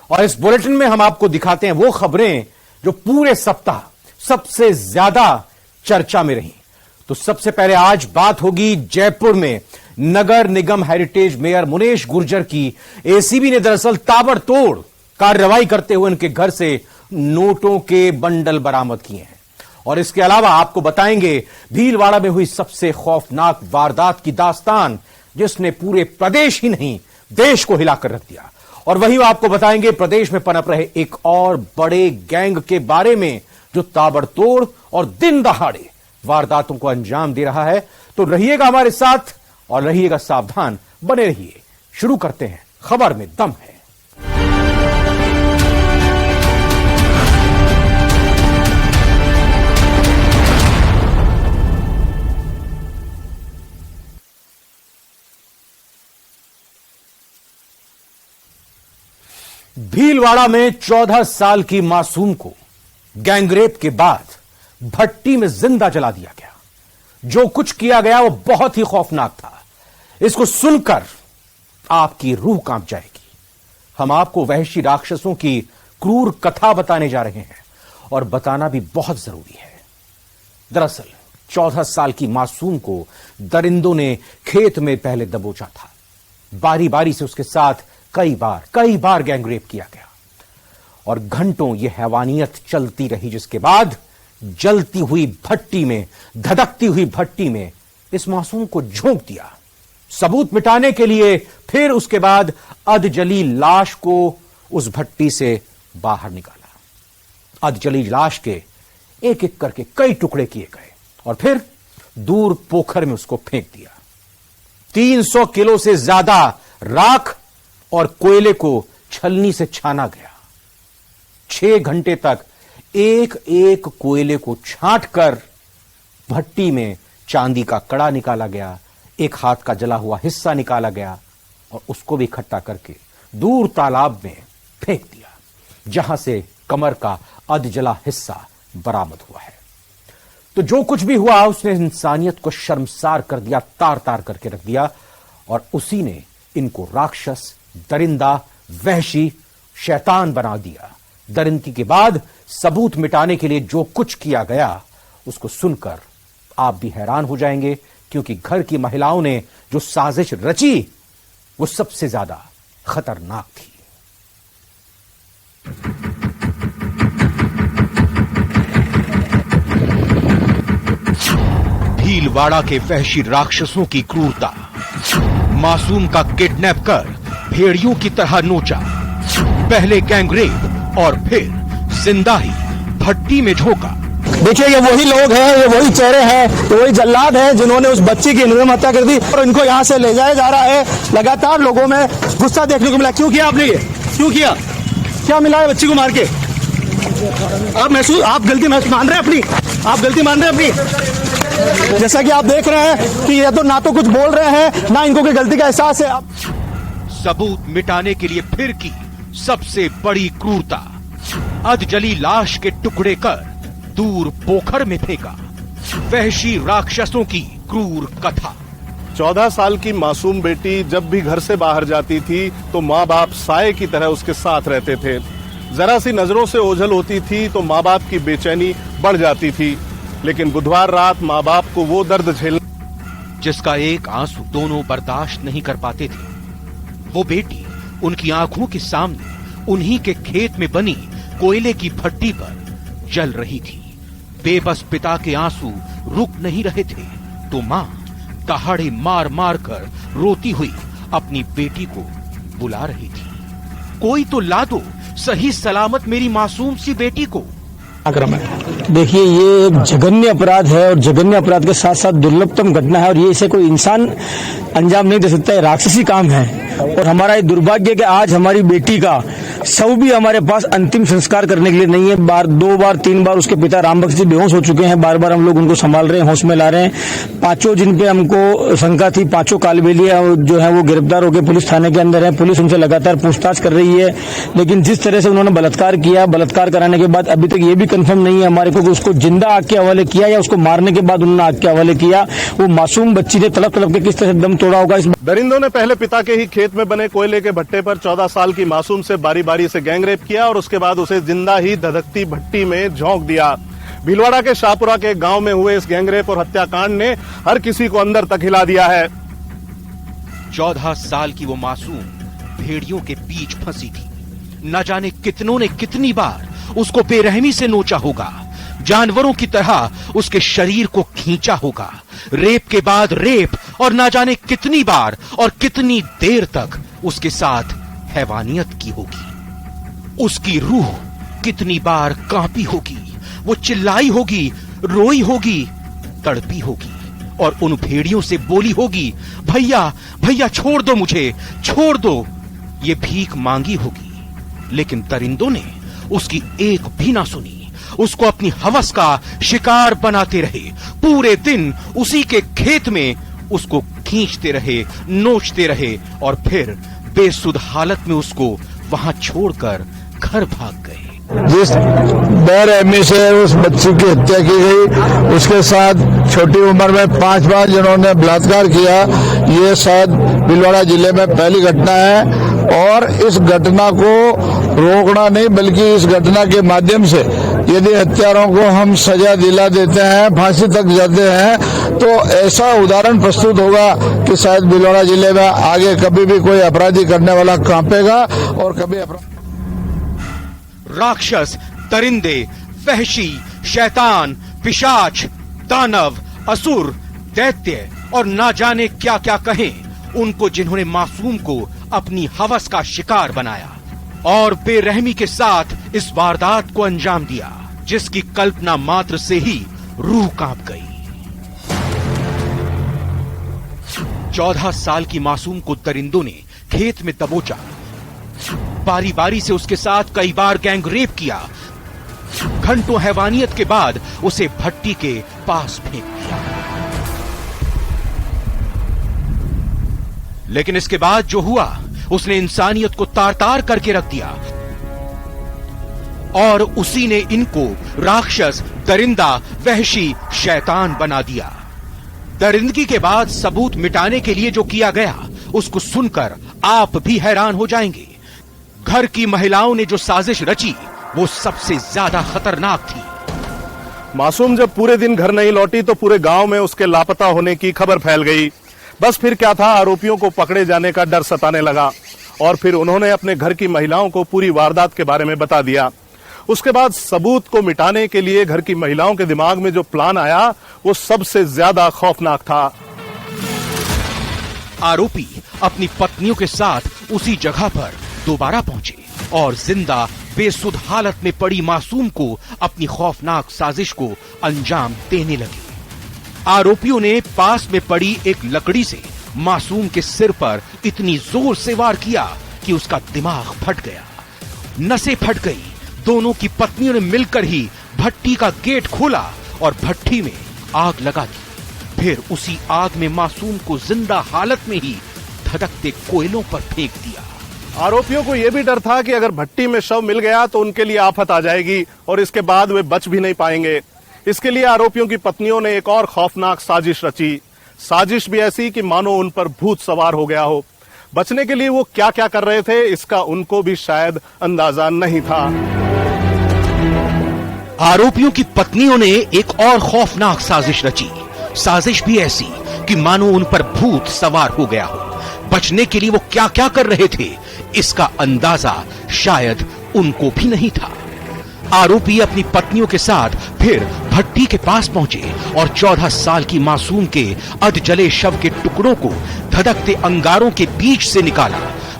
और इस बुलेटिन में हम आपको दिखाते हैं वो खबरें जो पूरे सप्ताह सबसे ज्यादा चर्चा में रही। तो सबसे पहले आज बात होगी जयपुर में नगर निगम हेरिटेज मेयर मुनेश गुर्जर की। एसीबी ने दरअसल ताबड़तोड़ कार्रवाई करते हुए उनके घर से नोटों के बंडल बरामद किए हैं। और इसके अलावा आपको बताएंगे भीलवाड़ा में हुई सबसे खौफनाक वारदात की दास्तान, जिसने पूरे प्रदेश ही नहीं देश को हिलाकर रख दिया। और वहीं आपको बताएंगे प्रदेश में पनप रहे एक और बड़े गैंग के बारे में जो ताबड़तोड़ और दिन दहाड़े वारदातों को अंजाम दे रहा है। तो रहिएगा हमारे साथ और रहिएगा सावधान, बने रहिए। शुरू करते हैं, खबर में दम है। भीलवाड़ा में 14 साल की मासूम को गैंगरेप के बाद भट्टी में जिंदा जला दिया गया। जो कुछ किया गया वो बहुत ही खौफनाक था। इसको सुनकर आपकी रूह कांप जाएगी। हम आपको वहशी राक्षसों की क्रूर कथा बताने जा रहे हैं और बताना भी बहुत जरूरी है। दरअसल 14 साल की मासूम को दरिंदों ने खेत में पहले दबोचा था। बारी बारी से उसके साथ कई बार गैंगरेप किया गया और घंटों यह हैवानियत चलती रही, जिसके बाद जलती हुई भट्टी में, धधकती हुई भट्टी में इस मासूम को झोंक दिया सबूत मिटाने के लिए। फिर उसके बाद अधजली लाश को उस भट्टी से बाहर निकाला। अधजली लाश के एक एक करके कई टुकड़े किए गए और फिर दूर पोखर में उसको फेंक दिया। 300 किलो से ज्यादा राख और कोयले को छलनी से छाना गया। 6 घंटे तक एक एक कोयले को छांटकर भट्टी में चांदी का कड़ा निकाला गया, एक हाथ का जला हुआ हिस्सा निकाला गया और उसको भी इकट्ठा करके दूर तालाब में फेंक दिया, जहां से कमर का अधजला हिस्सा बरामद हुआ है। तो जो कुछ भी हुआ उसने इंसानियत को शर्मसार कर दिया, तार तार करके रख दिया और उसी ने इनको राक्षस, दरिंदा, वहशी, शैतान बना दिया। दरिंदगी के बाद सबूत मिटाने के लिए जो कुछ किया गया उसको सुनकर आप भी हैरान हो जाएंगे, क्योंकि घर की महिलाओं ने जो साजिश रची वो सबसे ज्यादा खतरनाक थी। भीलवाड़ा के वहशी राक्षसों की क्रूरता। मासूम का किडनैप कर भेड़ियों की तरह नोचा, पहले गैंगरेप और फिर जिंदा ही भट्टी में झोंका। देखिए ये वही लोग हैं, ये वही चेहरे हैं, ये वही जल्लाद हैं जिन्होंने उस बच्ची की निर्मम हत्या कर दी और इनको यहाँ से ले जाया जा रहा है। लगातार लोगों में गुस्सा देखने को मिला। क्यों किया आपने ये? क्यों किया? क्या मिला है बच्ची को मार के? आप गलती मान रहे हैं अपनी? आप गलती मान रहे हैं अपनी? जैसा कि आप देख रहे हैं कि ये तो ना तो कुछ बोल रहे हैं, ना इनको कोई गलती का एहसास है। सबूत मिटाने के लिए फिर की सबसे बड़ी क्रूरता, अधजली लाश के टुकड़े कर दूर पोखर में फेंका। वहशी राक्षसों की क्रूर कथा। 14 साल की मासूम बेटी जब भी घर से बाहर जाती थी तो माँ बाप साये की तरह उसके साथ रहते थे। जरा सी नजरों से ओझल होती थी तो माँ बाप की बेचैनी बढ़ जाती थी। लेकिन बुधवार रात माँ बाप को वो दर्द झेलना जिसका एक आंसू दोनों बर्दाश्त नहीं कर पाते थे। वो बेटी उनकी आंखों के सामने उन्हीं के खेत में बनी कोयले की भट्टी पर जल रही थी। बेबस पिता के आंसू रुक नहीं रहे थे तो मां दहाड़े मार मार कर रोती हुई अपनी बेटी को बुला रही थी। कोई तो ला दो सही सलामत मेरी मासूम सी बेटी को। देखिए ये एक जघन्य अपराध है और जघन्य अपराध के साथ साथ दुर्लभतम घटना है और ये इसे कोई इंसान अंजाम नहीं दे सकता है। राक्षसी काम है और हमारा ये दुर्भाग्य कि आज हमारी बेटी का शव भी हमारे पास अंतिम संस्कार करने के लिए नहीं है। 2 बार 3 बार उसके पिता रामभक्त जी बेहोश हो चुके हैं। बार बार हम लोग उनको संभाल रहे हैं, होश में ला रहे हैं। 5 जिन पे हमको शंका थी, 5 कालबेलिया जो है वो गिरफ्तार होकर पुलिस थाने के अंदर है। पुलिस उनसे लगातार पूछताछ कर रही है, लेकिन जिस तरह से उन्होंने बलात्कार किया, बलात्कार कराने के बाद अभी तक ये भी कंफर्म नहीं है हमारे को कि उसको जिंदा आग के हवाले किया या उसको मारने के बाद उन्होंने आग के हवाले किया। वो मासूम बच्ची ने तड़प तड़प के किस तरह दम तोड़ा होगा। दरिंदों ने पहले पिता के ही खेत में बने कोयले के भट्टे पर 14 साल की मासूम से बारी बारी से गैंगरेप किया और उसके बाद उसे जिंदा ही धधकती भट्टी में झोंक दिया। भीलवाड़ा के शाहपुरा के गांव में हुए इस गैंगरेप और हत्याकांड ने हर किसी को अंदर तक हिला दिया है। 14 साल की वो मासूम भेड़ियों के बीच फंसी थी। न जाने कितनों ने कितनी बार उसको बेरहमी से नोचा होगा, जानवरों की तरह उसके शरीर को खींचा होगा, रेप के बाद रेप, और न जाने कितनी बार और कितनी देर तक उसके साथ हैवानियत की होगी। उसकी रूह कितनी बार कांपी होगी, वो चिल्लाई होगी, रोई होगी, तड़पी होगी और उन भेड़ियों से बोली होगी, भैया भैया छोड़ दो मुझे, छोड़ दो। ये भीख मांगी होगी, लेकिन दरिंदों ने उसकी एक भी ना सुनी। उसको अपनी हवस का शिकार बनाते रहे, पूरे दिन उसी के खेत में उसको खींचते रहे, नोचते रहे और फिर बेसुध हालत में उसको वहां छोड़कर घर भाग गए। जिस बेरहमी से उस बच्ची की हत्या की गई, उसके साथ छोटी उम्र में 5 बार जिन्होंने बलात्कार किया, ये शायद भीलवाड़ा जिले में पहली घटना है। और इस घटना को रोकना नहीं, बल्कि इस घटना के माध्यम से यदि हत्यारों को हम सजा दिला देते हैं, फांसी तक जाते हैं, तो ऐसा उदाहरण प्रस्तुत होगा कि शायद भीलवाड़ा जिले में आगे कभी भी कोई अपराधी करने वाला कांपेगा और कभी राक्षस, दरिंदे, वहशी, शैतान, पिशाच, दानव, असुर, दैत्य और ना जाने क्या क्या कहें उनको, जिन्होंने मासूम को अपनी हवस का शिकार बनाया और बेरहमी के साथ इस वारदात को अंजाम दिया, जिसकी कल्पना मात्र से ही रूह कांप गई। 14 साल की मासूम को दरिंदों ने खेत में दबोचा, बारी बारी से उसके साथ कई बार गैंग रेप किया, घंटों हैवानियत के बाद उसे भट्टी के पास फेंक दिया। लेकिन इसके बाद जो हुआ, उसने इंसानियत को तार तार करके रख दिया और उसी ने इनको राक्षस, दरिंदा, वहशी, शैतान बना दिया। दरिंदगी के बाद सबूत मिटाने के लिए जो किया गया, उसको सुनकर आप भी हैरान हो जाएंगे। घर की महिलाओं ने जो साजिश रची, वो सबसे ज्यादा खतरनाक थी। मासूम जब पूरे दिन घर नहीं लौटी तो पूरे गांव में उसके लापता होने की खबर फैल गई। बस फिर क्या था, आरोपियों को पकड़े जाने का डर सताने लगा और फिर उन्होंने अपने घर की महिलाओं को पूरी वारदात के बारे में बता दिया। उसके बाद सबूत को मिटाने के लिए घर की महिलाओं के दिमाग में जो प्लान आया, वो सबसे ज्यादा खौफनाक था। आरोपी अपनी पत्नियों के साथ उसी जगह पर दोबारा पहुंचे और जिंदा बेसुध हालत में पड़ी मासूम को अपनी खौफनाक साजिश को अंजाम देने लगे। आरोपियों ने पास में पड़ी एक लकड़ी से मासूम के सिर पर इतनी जोर से वार किया कि उसका दिमाग फट गया, नसें फट गई। दोनों की पत्नियों ने मिलकर ही भट्टी का गेट खोला और भट्टी में आग लगा दी। फिर उसी आग में मासूम को जिंदा हालत में ही धधकते कोयलों पर फेंक दिया। आरोपियों को यह भी डर था कि अगर भट्टी में शव मिल गया तो उनके लिए आफत आ जाएगी और इसके बाद वे बच भी नहीं पाएंगे। इसके लिए आरोपियों की पत्नियों ने एक और खौफनाक साजिश रची। साजिश भी ऐसी कि मानो उन पर भूत सवार हो गया हो। बचने के लिए वो क्या क्या कर रहे थे, इसका उनको भी शायद अंदाजा नहीं था। आरोपियों की पत्नियों ने एक और खौफनाक साजिश रची। साजिश भी ऐसी कि मानो उन पर भूत सवार हो गया हो। बचने के लिए वो क्या क्या कर रहे थे, इसका अंदाजा शायद उनको भी नहीं था। आरोपी अपनी पत्नियों के साथ फिर भट्टी के पास पहुंचे और 14 साल की मासूम के अध जले शव के टुकड़ों को धधकते अंगारों के बीच से निकाला,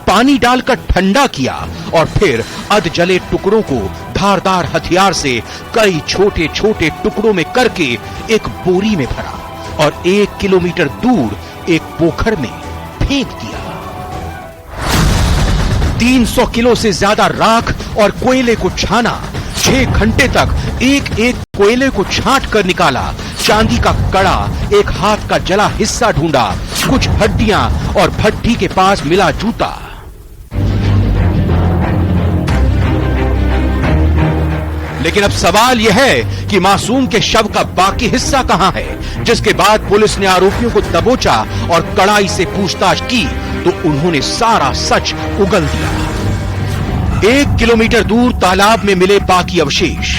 पानी डालकर ठंडा किया और फिर अध जले टुकड़ों को धारदार हथियार से कई छोटे छोटे टुकड़ों में करके एक बोरी में भरा और 1 किलोमीटर दूर एक पोखर में फेंक दिया। 300 किलो से ज्यादा राख और कोयले को छाना, 6 घंटे तक एक एक कोयले को छांट कर निकाला, चांदी का कड़ा, एक हाथ का जला हिस्सा ढूंढा, कुछ हड्डियां और भट्टी के पास मिला जूता। लेकिन अब सवाल यह है कि मासूम के शव का बाकी हिस्सा कहां है। जिसके बाद पुलिस ने आरोपियों को दबोचा और कड़ाई से पूछताछ की तो उन्होंने सारा सच उगल दिया। 1 किलोमीटर दूर तालाब में मिले बाकी अवशेष।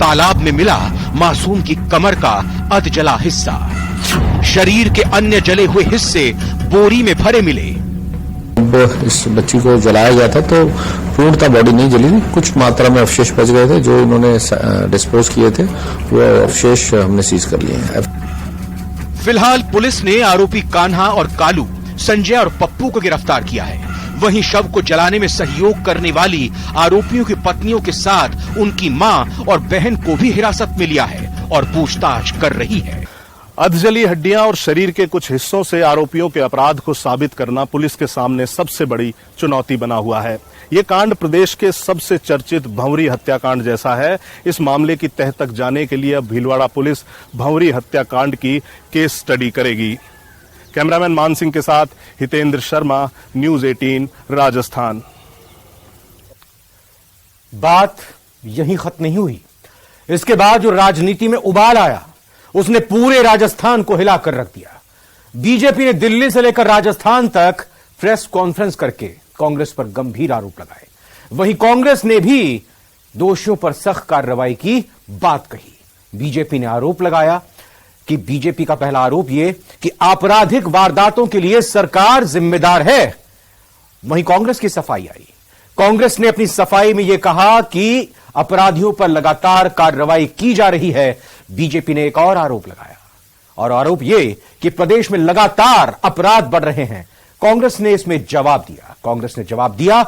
तालाब में मिला मासूम की कमर का अध जला हिस्सा। शरीर के अन्य जले हुए हिस्से बोरी में भरे मिले। जब इस बच्ची को जलाया गया था तो पूर्णतः बॉडी नहीं जली थी, कुछ मात्रा में अवशेष बच गए थे जो इन्होंने डिस्पोज किए थे, वो अवशेष हमने सीज कर लिए हैं। फिलहाल पुलिस ने आरोपी कान्हा और कालू, संजय और पप्पू को गिरफ्तार किया है। वहीं शव को जलाने में सहयोग करने वाली आरोपियों की पत्नियों के साथ उनकी मां और बहन को भी हिरासत में लिया है और पूछताछ कर रही है। अधजली हड्डियां और शरीर के कुछ हिस्सों से आरोपियों के अपराध को साबित करना पुलिस के सामने सबसे बड़ी चुनौती बना हुआ है। ये कांड प्रदेश के सबसे चर्चित भंवरी हत्याकांड जैसा है। इस मामले की तह तक जाने के लिए अब भीलवाड़ा पुलिस भंवरी हत्याकांड की केस स्टडी करेगी। कैमरामैन मान सिंह के साथ हितेंद्र शर्मा, न्यूज 18 राजस्थान। बात यहीं खत्म नहीं हुई। इसके बाद जो राजनीति में उबाल आया उसने पूरे राजस्थान को हिलाकर रख दिया। बीजेपी ने दिल्ली से लेकर राजस्थान तक प्रेस कॉन्फ्रेंस करके कांग्रेस पर गंभीर आरोप लगाए। वहीं कांग्रेस ने भी दोषियों पर सख्त कार्रवाई की बात कही। बीजेपी ने आरोप लगाया कि बीजेपी का पहला आरोप यह कि आपराधिक वारदातों के लिए सरकार जिम्मेदार है। वहीं कांग्रेस की सफाई आई। कांग्रेस ने अपनी सफाई में यह कहा कि अपराधियों पर लगातार कार्रवाई की जा रही है। बीजेपी ने एक और आरोप लगाया और आरोप यह कि प्रदेश में लगातार अपराध बढ़ रहे हैं। कांग्रेस ने इसमें जवाब दिया। कांग्रेस ने जवाब दिया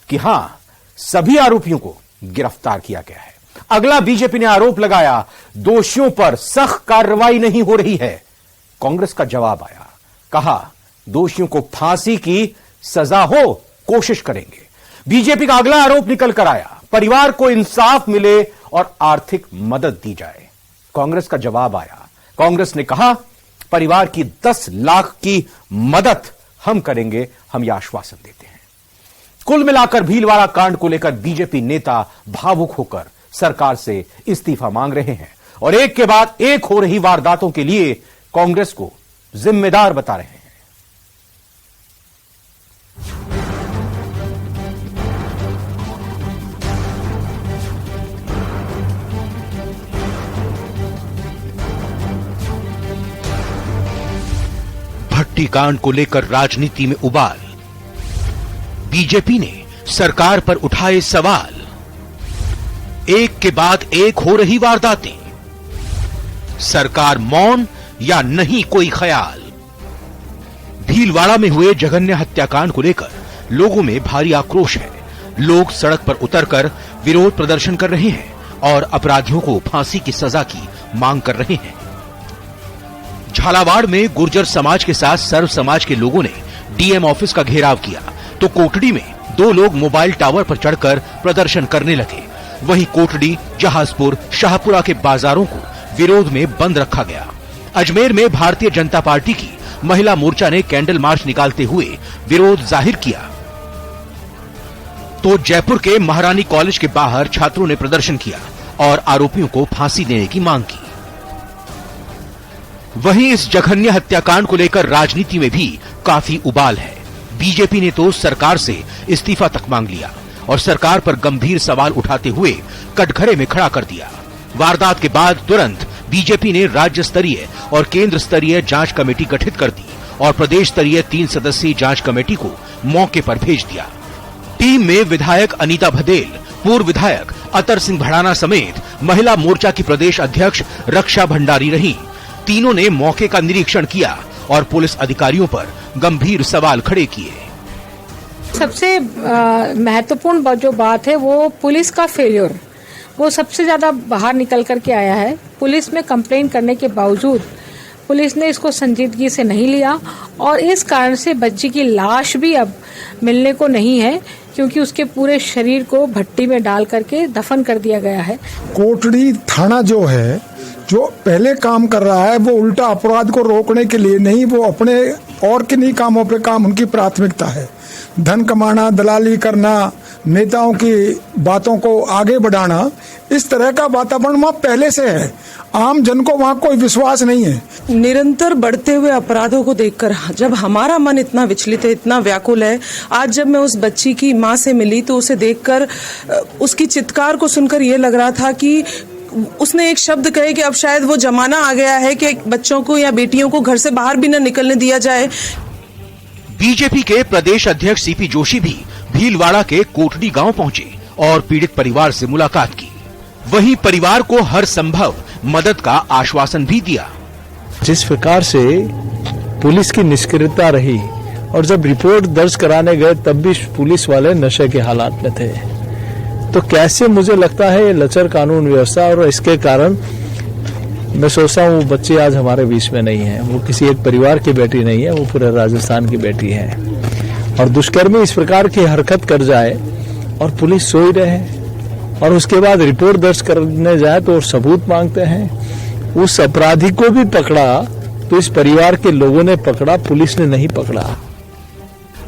कि हां, सभी आरोपियों को गिरफ्तार किया गया है। अगला बीजेपी ने आरोप लगाया दोषियों पर सख्त कार्रवाई नहीं हो रही है। कांग्रेस का जवाब आया, कहा दोषियों को फांसी की सजा हो, कोशिश करेंगे। बीजेपी का अगला आरोप निकल कर आया, परिवार को इंसाफ मिले और आर्थिक मदद दी जाए। कांग्रेस का जवाब आया, कांग्रेस ने कहा परिवार की 10 लाख की मदद हम करेंगे, हम यह आश्वासन देते हैं। कुल मिलाकर भीलवाड़ा कांड को लेकर बीजेपी नेता भावुक होकर सरकार से इस्तीफा मांग रहे हैं और एक के बाद एक हो रही वारदातों के लिए कांग्रेस को जिम्मेदार बता रहे हैं। भट्टी कांड को लेकर राजनीति में उबाल। बीजेपी ने सरकार पर उठाए सवाल। एक के बाद एक हो रही वारदातें। सरकार मौन या नहीं कोई ख्याल। भीलवाड़ा में हुए जघन्य हत्याकांड को लेकर लोगों में भारी आक्रोश है। लोग सड़क पर उतरकर विरोध प्रदर्शन कर रहे हैं और अपराधियों को फांसी की सजा की मांग कर रहे हैं। झालावाड़ में गुर्जर समाज के साथ सर्व समाज के लोगों ने डीएम ऑफिस का घेराव किया तो कोटड़ी में 2 लोग मोबाइल टावर पर चढ़कर प्रदर्शन करने लगे। वहीं कोटड़ी, जहाजपुर, शाहपुरा के बाजारों को विरोध में बंद रखा गया। अजमेर में भारतीय जनता पार्टी की महिला मोर्चा ने कैंडल मार्च निकालते हुए विरोध जाहिर किया तो जयपुर के महारानी कॉलेज के बाहर छात्रों ने प्रदर्शन किया और आरोपियों को फांसी देने की मांग की। वहीं इस जघन्य हत्याकांड को लेकर राजनीति में भी काफी उबाल है। बीजेपी ने तो सरकार से इस्तीफा तक मांग लिया और सरकार पर गंभीर सवाल उठाते हुए कटघरे में खड़ा कर दिया। वारदात के बाद तुरंत बीजेपी ने राज्य स्तरीय और केंद्र स्तरीय जांच कमेटी गठित कर दी और प्रदेश स्तरीय 3 सदस्यीय जांच कमेटी को मौके पर भेज दिया। टीम में विधायक अनीता भदेल, पूर्व विधायक अतर सिंह भड़ाना समेत महिला मोर्चा की प्रदेश अध्यक्ष रक्षा भंडारी रही। तीनों ने मौके का निरीक्षण किया और पुलिस अधिकारियों पर गंभीर सवाल खड़े किए। सबसे महत्वपूर्ण जो बात है वो पुलिस का फेलियर, वो सबसे ज्यादा बाहर निकल करके आया है। पुलिस में कंप्लेन करने के बावजूद पुलिस ने इसको संजीदगी से नहीं लिया और इस कारण से बच्ची की लाश भी अब मिलने को नहीं है क्योंकि उसके पूरे शरीर को भट्टी में डाल करके दफन कर दिया गया है। कोटड़ी थाना जो है, जो पहले काम कर रहा है वो उल्टा अपराध को रोकने के लिए नहीं, वो अपने और किन्हीं कामों पे काम, उनकी प्राथमिकता है। धन कमाना, दलाली करना, नेताओं की बातों को आगे बढ़ाना, इस तरह का वातावरण वहाँ पहले से है। आम जन को वहाँ कोई विश्वास नहीं है। निरंतर बढ़ते हुए अपराधों को देखकर जब हमारा मन इतना विचलित है, इतना व्याकुल है, आज जब मैं उस बच्ची की माँ से मिली तो उसे देखकर, उसकी चित्कार को सुनकर ये लग रहा था कि उसने एक शब्द कहे कि अब शायद वो जमाना आ गया है कि बच्चों को या बेटियों को घर से बाहर भी न निकलने दिया जाए। बीजेपी के प्रदेश अध्यक्ष सीपी जोशी भी भीलवाड़ा के कोटड़ी गांव पहुंचे और पीड़ित परिवार से मुलाकात की। वहीं परिवार को हर संभव मदद का आश्वासन भी दिया। जिस प्रकार से पुलिस की निष्क्रियता रही और जब रिपोर्ट दर्ज कराने गए तब भी पुलिस वाले नशे के हालात में थे, तो कैसे मुझे लगता है ये लचर कानून व्यवस्था, और इसके कारण मैं सोचता हूँ वो बच्ची आज हमारे बीच में नहीं है। वो किसी एक परिवार की बेटी नहीं है, वो पूरे राजस्थान की बेटी है। और दुष्कर्मी इस प्रकार की हरकत कर जाए और पुलिस सोई रहे और उसके बाद रिपोर्ट दर्ज करने जाए तो सबूत मांगते हैं। उस अपराधी को भी पकड़ा तो इस परिवार के लोगों ने पकड़ा, पुलिस ने नहीं पकड़ा।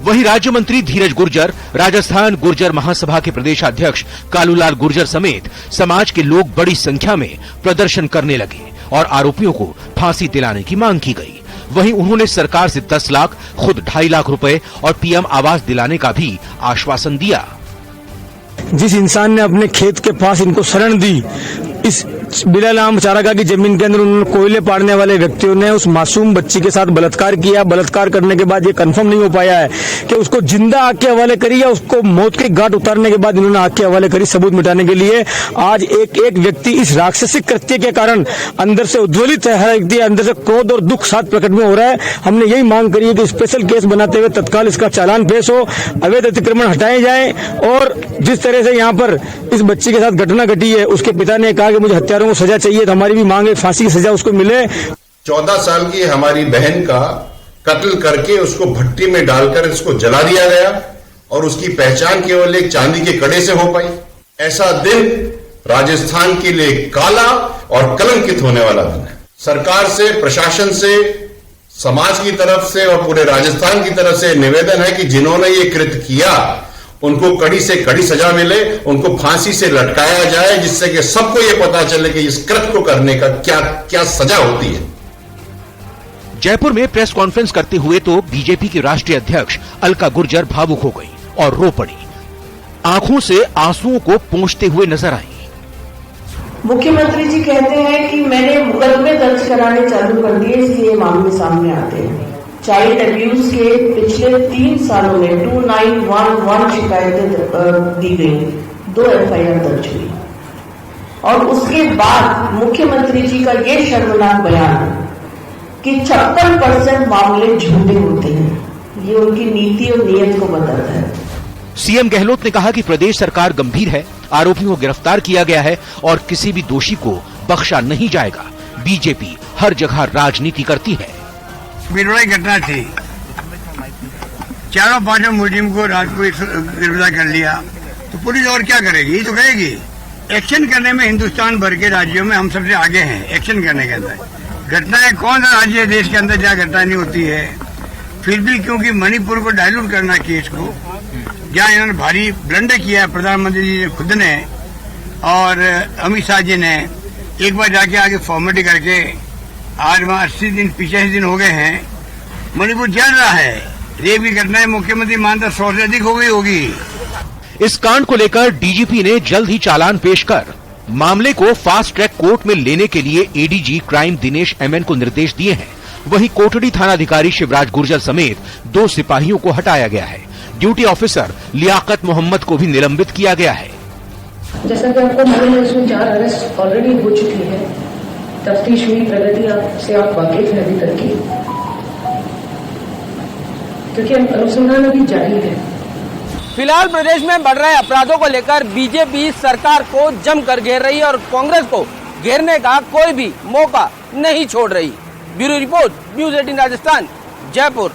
वहीं राज्य मंत्री धीरज गुर्जर, राजस्थान गुर्जर महासभा के प्रदेशाध्यक्ष कालूलाल गुर्जर समेत समाज के लोग बड़ी संख्या में प्रदर्शन करने लगे और आरोपियों को फांसी दिलाने की मांग की गई। वहीं उन्होंने सरकार से 10 लाख, खुद 2.5 लाख रुपए और पीएम आवास दिलाने का भी आश्वासन दिया। जिस इंसान ने अपने खेत के पास इनको शरण दी, इस बिलालाम चारागाह की जमीन के अंदर उन्होंने कोयले पाड़ने वाले व्यक्तियों ने उस मासूम बच्ची के साथ बलात्कार किया। बलात्कार करने के बाद ये कंफर्म नहीं हो पाया है कि उसको जिंदा आग के हवाले करी या उसको मौत के घाट उतारने के बाद इन्होंने आग के हवाले करी। सबूत मिटाने के लिए आज एक एक व्यक्ति इस राक्षसिक कृत्य के कारण अंदर से उद्वेलित है। हर व्यक्ति अंदर से क्रोध और दुख साथ प्रकट में हो रहा है। हमने यही मांग करी है कि स्पेशल केस बनाते हुए तत्काल इसका चालान पेश हो, अवैध अतिक्रमण हटाए जाए और जिस तरह से यहाँ पर इस बच्ची के साथ घटना घटी है, उसके पिता ने कहा कि मुझे हत्यारों को सजा चाहिए, तो हमारी भी मांग है फांसी की सजा उसको मिले। 14 साल की हमारी बहन का कत्ल करके उसको भट्टी में डालकर इसको जला दिया गया और उसकी पहचान केवल एक चांदी के कड़े से हो पाई। ऐसा दिन राजस्थान के लिए काला और कलंकित होने वाला दिन है। सरकार से, प्रशासन से, समाज की तरफ से और पूरे राजस्थान की तरफ से निवेदन है कि जिन्होंने ये कृत्य किया उनको कड़ी से कड़ी सजा मिले, उनको फांसी से लटकाया जाए, जिससे कि सबको ये पता चले कि इस कृत्य को करने का क्या क्या सजा होती है। जयपुर में प्रेस कॉन्फ्रेंस करते हुए तो बीजेपी की राष्ट्रीय अध्यक्ष अलका गुर्जर भावुक हो गई और रो पड़ी। आंखों से आंसुओं को पोंछते हुए नजर आई। मुख्यमंत्री जी कहते हैं कि मैंने मुकदमे दर्ज कराने चालू कर दिए, इसलिए मामले सामने आते हैं। चाइल्ड अब्यूज के पिछले 3 सालों में 2911 शिकायतें दी गई, 2 एफआईआर दर्ज हुई और उसके बाद मुख्यमंत्री जी का ये शर्मनाक बयान कि 56% मामले झूठे होते हैं, ये उनकी नीति और नीयत को बताता है। सीएम गहलोत ने कहा कि प्रदेश सरकार गंभीर है, आरोपियों को गिरफ्तार किया गया है और किसी भी दोषी को बख्शा नहीं जाएगा। बीजेपी हर जगह राजनीति करती है। बिरवाई घटना थी, 4-5 मुलजिम को रात को गिरफ्तार कर लिया, तो पुलिस और क्या करेगी? तो कहेगी एक्शन करने में हिंदुस्तान भर के राज्यों में हम सबसे आगे हैं एक्शन करने के अंदर। घटनाएं कौन सा राज्य है देश के अंदर जहाँ घटना नहीं होती है? फिर भी क्योंकि मणिपुर को डायलूट करना केस को, जहाँ इन्होंने भारी ब्लंडर किया है प्रधानमंत्री जी ने खुद ने और अमित शाह जी ने, एक बार जाके आगे फॉर्मेलिटी करके आज वहाँ 80 दिन 85 दिन हो गए हैं, मणिपुर चल रहा है। रेप की घटनाएं मुख्यमंत्री मानता 100 से अधिक हो गई होगी। इस कांड को लेकर डीजीपी ने जल्द ही चालान पेश कर मामले को फास्ट ट्रैक कोर्ट में लेने के लिए एडीजी क्राइम दिनेश एमएन को निर्देश दिए हैं। वहीं कोटड़ी थानाधिकारी शिवराज गुर्जर समेत 2 सिपाहियों को हटाया गया है। ड्यूटी ऑफिसर लियाकत मोहम्मद को भी निलंबित किया गया है। जैसा कि आपको मालूम है, इसमें 4 अरेस्ट ऑलरेडी हो चुकी है। तफ्तीश हुई, प्रगति से आप वाकिफ हैं अभी तक की, क्योंकि अनुसंधान अभी जारी है। फिलहाल प्रदेश में बढ़ रहे अपराधों को लेकर बीजेपी सरकार को जमकर घेर रही है और कांग्रेस को घेरने का कोई भी मौका नहीं छोड़ रही। Bureau report, news 18 Rajasthan, Jaipur.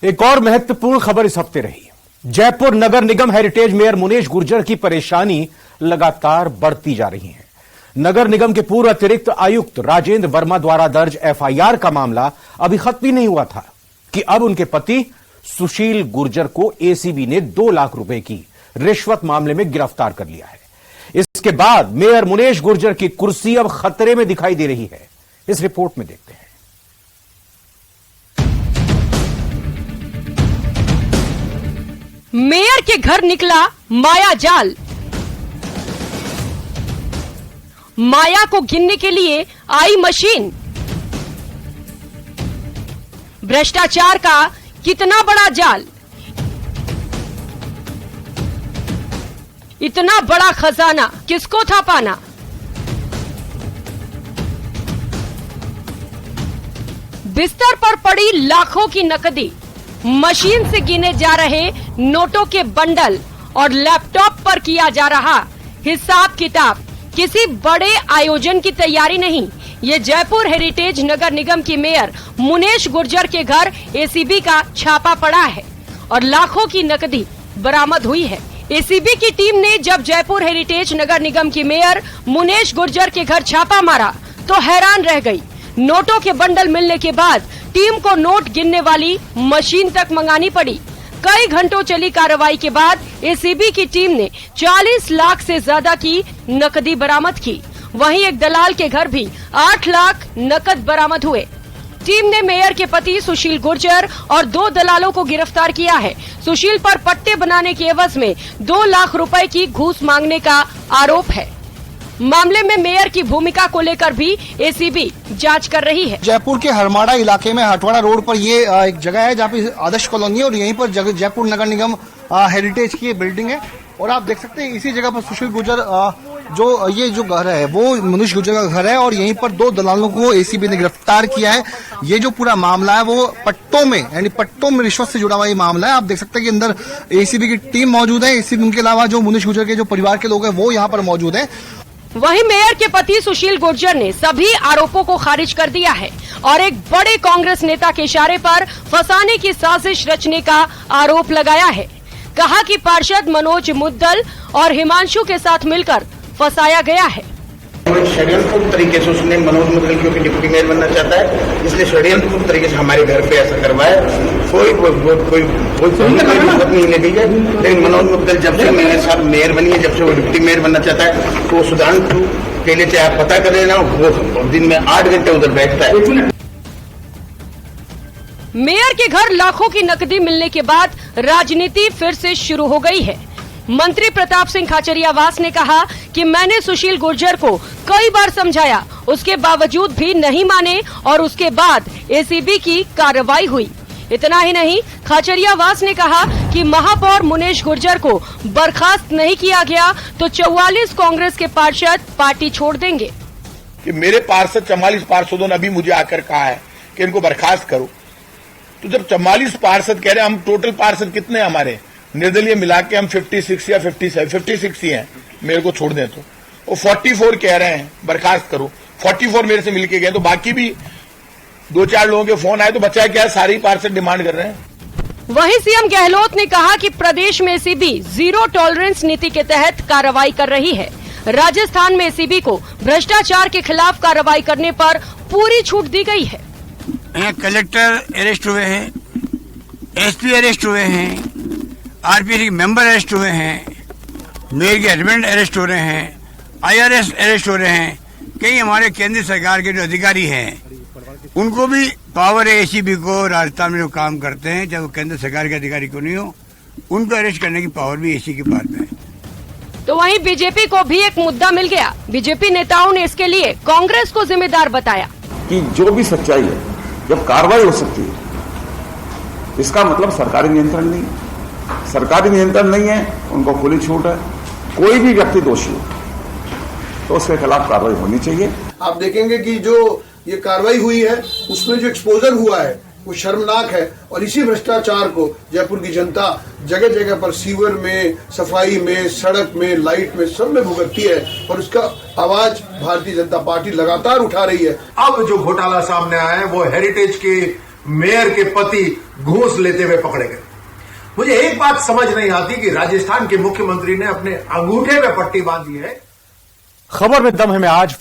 एक और महत्वपूर्ण खबर इस हफ्ते रही। जयपुर नगर निगम हेरिटेज मेयर मुनेश गुर्जर की परेशानी लगातार बढ़ती जा रही है। नगर निगम के पूर्व अतिरिक्त आयुक्त राजेंद्र वर्मा द्वारा दर्ज एफआईआर का मामला अभी खत्म ही नहीं हुआ था कि अब उनके पति सुशील गुर्जर को एसीबी ने 2 लाख रुपए की रिश्वत मामले में गिरफ्तार कर लिया है। इसके बाद मेयर मुनेश गुर्जर की कुर्सी अब खतरे में दिखाई दे रही है। इस रिपोर्ट में देखते हैं। मेयर के घर निकला माया जाल। माया को गिनने के लिए आई मशीन। भ्रष्टाचार का कितना बड़ा जाल, इतना बड़ा खजाना किसको था पाना। बिस्तर पर पड़ी लाखों की नकदी, मशीन से गिने जा रहे नोटों के बंडल और लैपटॉप पर किया जा रहा हिसाब किताब। किसी बड़े आयोजन की तैयारी नहीं, ये जयपुर हेरिटेज नगर निगम की मेयर मुनेश गुर्जर के घर एसीबी का छापा पड़ा है और लाखों की नकदी बरामद हुई है। एसीबी की टीम ने जब जयपुर हेरिटेज नगर निगम की मेयर मुनेश गुर्जर के घर छापा मारा तो हैरान रह गई। नोटों के बंडल मिलने के बाद टीम को नोट गिनने वाली मशीन तक मंगानी पड़ी। कई घंटों चली कार्रवाई के बाद एसीबी की टीम ने 40 लाख से ज्यादा की नकदी बरामद की। वहीं एक दलाल के घर भी 8 लाख नकद बरामद हुए। टीम ने मेयर के पति सुशील गुर्जर और 2 दलालों को गिरफ्तार किया है। सुशील पर पट्टे बनाने के एवज में 2 लाख रुपए की घूस मांगने का आरोप है। मामले में मेयर की भूमिका को लेकर भी एसीबी जांच कर रही है। जयपुर के हरमाड़ा इलाके में हटवाड़ा रोड पर ये एक जगह है जहाँ पे आदर्श कॉलोनी है और यहीं पर जयपुर नगर निगम हेरिटेज की बिल्डिंग है और आप देख सकते हैं इसी जगह पर सुशील गुर्जर जो घर है वो मुनीश गुर्जर का घर है और यहीं पर 2 दलालों को एसीबी ने गिरफ्तार किया है। ये जो पूरा मामला है वो पट्टों में रिश्वत से जुड़ा हुआ ये मामला है। आप देख सकते हैं कि अंदर एसीबी की टीम मौजूद है। एसीबी उनके अलावा जो मुनीश गुर्जर के जो परिवार के लोग हैं वो यहाँ पर मौजूद है। वहीं मेयर के पति सुशील गुर्जर ने सभी आरोपों को खारिज कर दिया है और एक बड़े कांग्रेस नेता के इशारे पर फंसाने की साजिश रचने का आरोप लगाया है। कहा कि पार्षद मनोज मुद्दल और हिमांशु के साथ मिलकर फंसाया गया है। षड्यंत्रपूर्ण तरीके से उसने मनोज मुद्दल क्योंकि डिप्टी मेयर बनना चाहता है, इसलिए षड्यंत्रपूर्ण तरीके से हमारे घर पे ऐसा करवाया। कोई नहीं ले गई है, लेकिन मनोज मुद्दल जब से मेरे साथ मेयर बनी है, जब से वो डिप्टी मेयर बनना चाहता है तो सुधांशु के लिए चाहे आप पता कर लेना, वो दिन में 8 घंटे उधर बैठता है। मेयर के घर लाखों की नकदी मिलने के बाद राजनीति फिर से शुरू हो गई है। मंत्री प्रताप सिंह खाचरियावास ने कहा कि मैंने सुशील गुर्जर को कई बार समझाया, उसके बावजूद भी नहीं माने और उसके बाद एसीबी की कार्रवाई हुई। इतना ही नहीं, खाचरियावास ने कहा कि महापौर मुनेश गुर्जर को बर्खास्त नहीं किया गया तो 44 कांग्रेस के पार्षद पार्टी छोड़ देंगे। कि मेरे पार्षद 44 पार्षदों ने अभी मुझे आकर कहा है कि इनको बर्खास्त करो, तो जब 44 पार्षद कह रहे हैं, हम टोटल पार्षद कितने हैं हमारे निर्दलीय मिला के हम 56 या 56 ही हैं, मेरे को छोड़ दें तो वो 44 कह रहे हैं बर्खास्त करो। 44 मेरे से मिलके गए, तो बाकी भी 2-4 लोगों के फोन आए तो बच्चा क्या सारी पार्षद डिमांड कर रहे हैं। वहीं सीएम गहलोत ने कहा कि प्रदेश में एसीबी जीरो टॉलरेंस नीति के तहत कार्रवाई कर रही है। राजस्थान में एसीबी को भ्रष्टाचार के खिलाफ कार्रवाई करने पर पूरी छूट दी गई है। कलेक्टर अरेस्ट हुए हैं, एसपी अरेस्ट हुए हैं, आरपीसी के मेंबर अरेस्ट हुए हैं, मेयर के हस्बैंड अरेस्ट हो रहे हैं, आईआरएस अरेस्ट हो रहे हैं। कई हमारे केंद्र सरकार के जो अधिकारी हैं उनको भी पावर है एसीबी को, राजस्थान में जो काम करते हैं चाहे वो केंद्र सरकार के अधिकारी को नहीं हो, उनको अरेस्ट करने की पावर भी एसी के पास है। तो वहीं बीजेपी को भी एक मुद्दा मिल गया। बीजेपी नेताओं ने इसके लिए कांग्रेस को जिम्मेदार बताया कि जो भी सच्चाई है, जब कार्रवाई हो सकती है, इसका मतलब सरकारी नियंत्रण नहीं। सरकारी नियंत्रण नहीं है, उनको खुली छूट है। कोई भी व्यक्ति दोषी हो तो उसके खिलाफ कार्रवाई होनी चाहिए। आप देखेंगे कि जो ये कार्रवाई हुई है उसमें जो एक्सपोजर हुआ है वो शर्मनाक है और इसी भ्रष्टाचार को जयपुर की जनता जगह जगह पर सीवर में, सफाई में, सड़क में, लाइट में, सब में भुगतती है और उसका आवाज भारतीय जनता पार्टी लगातार उठा रही है। अब जो घोटाला सामने आया है वो हेरिटेज के मेयर के पति घूस लेते हुए पकड़े गए। मुझे एक बात समझ नहीं आती कि राजस्थान के मुख्यमंत्री ने अपने अंगूठे में पट्टी बांधी है। खबर में दम है में आज